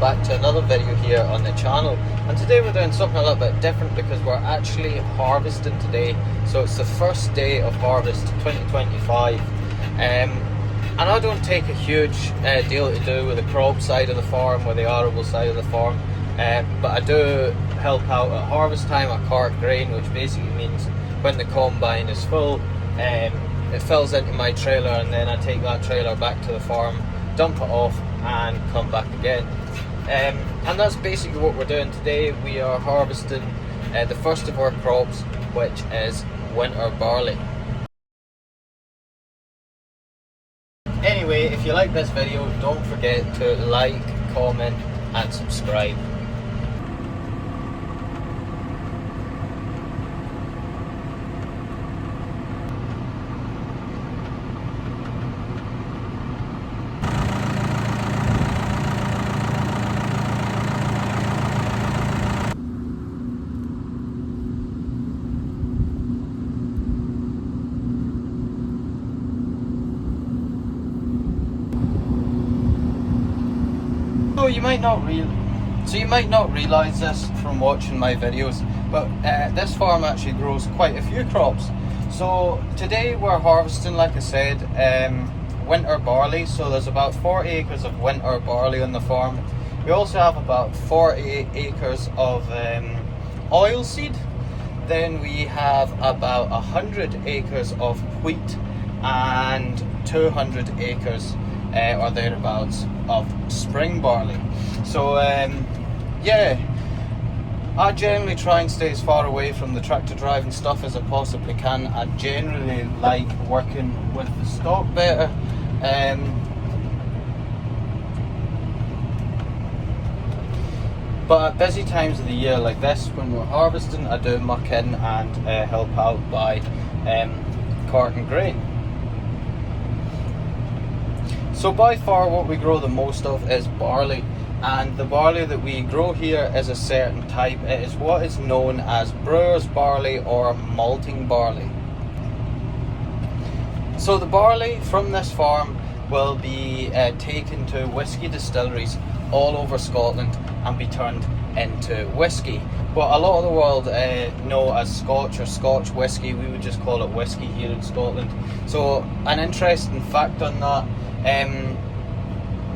back to another video here on the channel. And today we're doing something a little bit different because we're actually harvesting today. So it's the first day of harvest 2025. And I don't take a huge deal to do with the crop side of the farm or the arable side of the farm. But I do help out at harvest time. I cart grain, which basically means when the combine is full, it fills into my trailer, and then I take that trailer back to the farm, dump it off and come back again. And that's basically what we're doing today. We are harvesting the first of our crops, which is winter barley. Anyway, if you like this video, don't forget to like, comment and subscribe. So you might not realise this from watching my videos, but this farm actually grows quite a few crops. So today we're harvesting, like I said, winter barley. So there's about 40 acres of winter barley on the farm. We also have about 40 acres of oilseed. Then we have about 100 acres of wheat and 200 acres or thereabouts of spring barley. So yeah, I generally try and stay as far away from the tractor driving stuff as I possibly can. I generally like working with the stock better. But at busy times of the year like this, when we're harvesting, I do muck in and help out by carting grain. So by far what we grow the most of is barley, and the barley that we grow here is a certain type. It is what is known as brewer's barley or malting barley. So the barley from this farm will be taken to whisky distilleries all over Scotland and be turned into whisky. What a lot of the world know as Scotch or Scotch whisky, we would just call it whisky here in Scotland. So an interesting fact on that,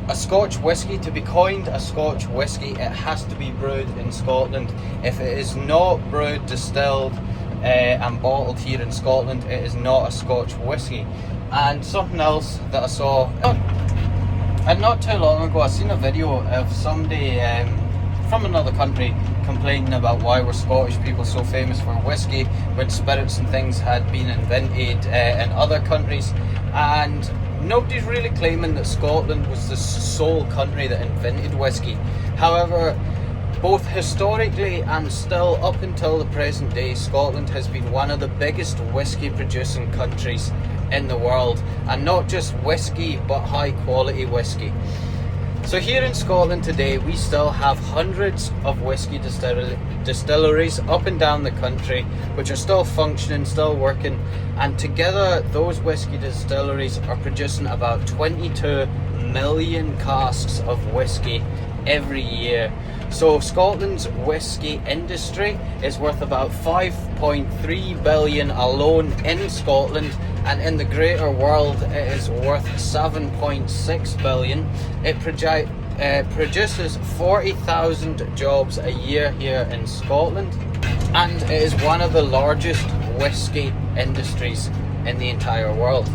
a Scotch whisky, to be coined a Scotch whisky, it has to be brewed in Scotland. If it is not brewed, distilled and bottled here in Scotland, it is not a Scotch whisky. And something else that I saw, and not too long ago, I seen a video of somebody from another country complaining about why were Scottish people so famous for whisky when spirits and things had been invented in other countries. And nobody's really claiming that Scotland was the sole country that invented whisky. However, both historically and still up until the present day, Scotland has been one of the biggest whisky producing countries in the world, and not just whisky but high quality whisky. So here in Scotland today, we still have hundreds of whisky distilleries up and down the country which are still functioning, still working, and together those whisky distilleries are producing about 22 million casks of whisky every year. So Scotland's whisky industry is worth about 5.3 billion alone in Scotland, and in the greater world it is worth 7.6 billion. It produces 40,000 jobs a year here in Scotland, and it is one of the largest whisky industries in the entire world,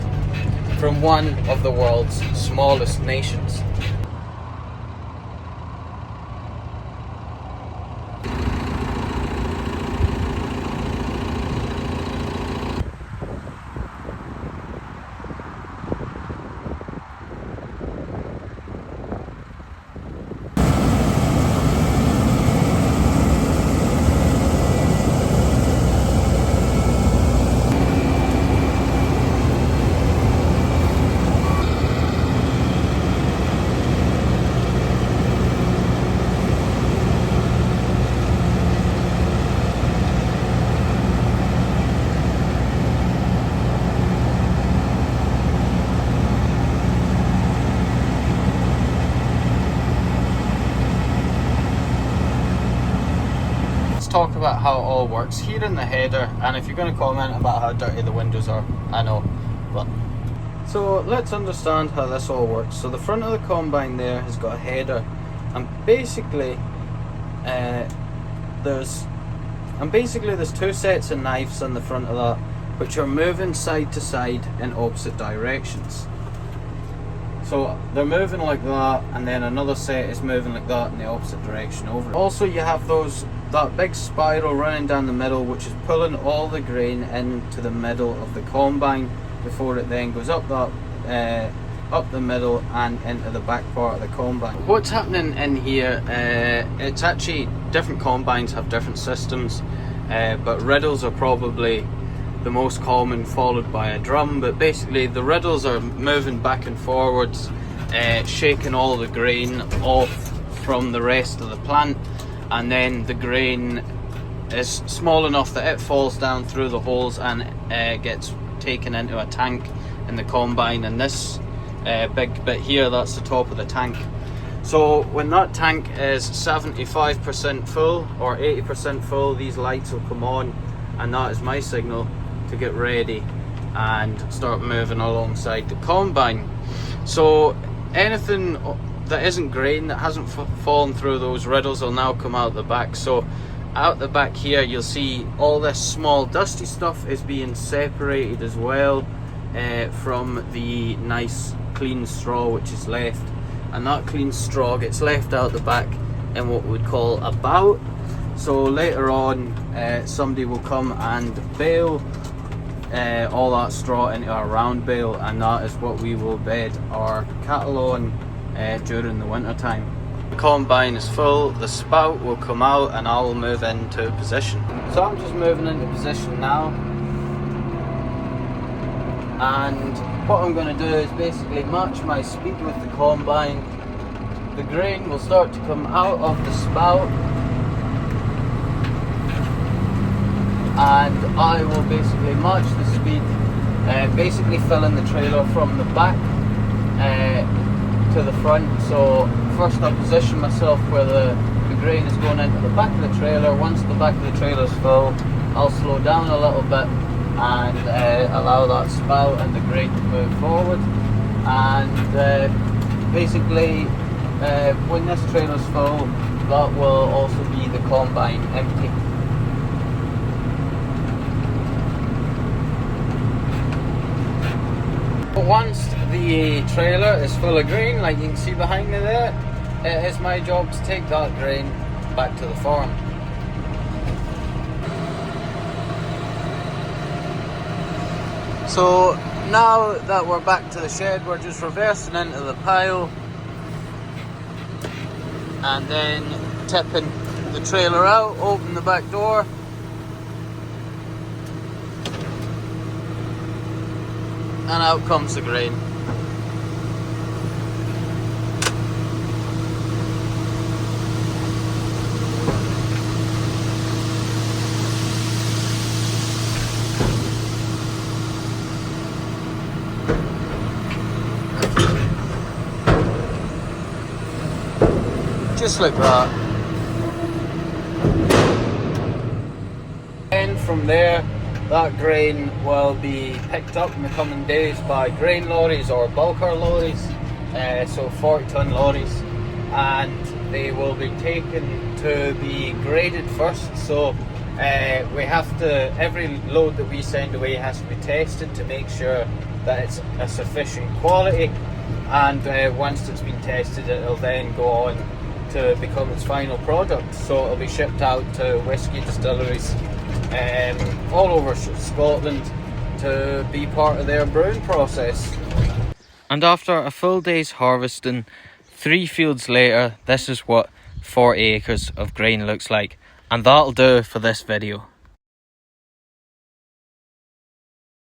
from one of the world's smallest nations. talk about how it all works here in the header, and if you're going to comment about how dirty the windows are, I know, but so let's understand how this all works. So the front of the combine there has got a header, and basically there's two sets of knives on the front of that, which are moving side to side in opposite directions. So they're moving like that, and then another set is moving like that in the opposite direction over. Also, you have that big spiral running down the middle, which is pulling all the grain into the middle of the combine before it then goes up the middle and into the back part of the combine. What's happening in here, it's actually different combines have different systems, but riddles are probably the most common, followed by a drum. But basically the riddles are moving back and forwards, shaking all the grain off from the rest of the plant, and then the grain is small enough that it falls down through the holes and gets taken into a tank in the combine, and this big bit here, that's the top of the tank. So when that tank is 75% full or 80% full, these lights will come on, and that is my signal to get ready and start moving alongside the combine. So anything that isn't grain, that hasn't fallen through those riddles, will now come out the back. So out the back here, you'll see all this small dusty stuff is being separated as well from the nice clean straw which is left, and that clean straw gets left out the back in what we'd call a bout. So later on somebody will come and bale all that straw into a round bale, and that is what we will bed our cattle on during the winter time. The combine is full, the spout will come out, and I will move into position. So I'm just moving into position now, and what I'm going to do is basically match my speed with the combine. The grain will start to come out of the spout, and I will basically match the speed, basically filling the trailer from the back to the front. So first I'll position myself where the grain is going into the back of the trailer. Once the back of the trailer is full, I'll slow down a little bit and allow that spout and the grain to move forward, and basically when this trailer is full, that will also be the combine empty. But once the trailer is full of grain, like you can see behind me there, it is my job to take that grain back to the farm. So now that we're back to the shed, we're just reversing into the pile and then tipping the trailer out, open the back door, and out comes the grain. Just like that. And from there, that grain will be picked up in the coming days by grain lorries or bulker lorries, so 40-ton lorries, and they will be taken to be graded first. So we have to, every load that we send away has to be tested to make sure that it's a sufficient quality, and once it's been tested, it'll then go on to become its final product. So it'll be shipped out to whisky distilleries all over Scotland to be part of their brewing process. And after a full day's harvesting, 3 fields later, this is what 40 acres of grain looks like. And that'll do for this video.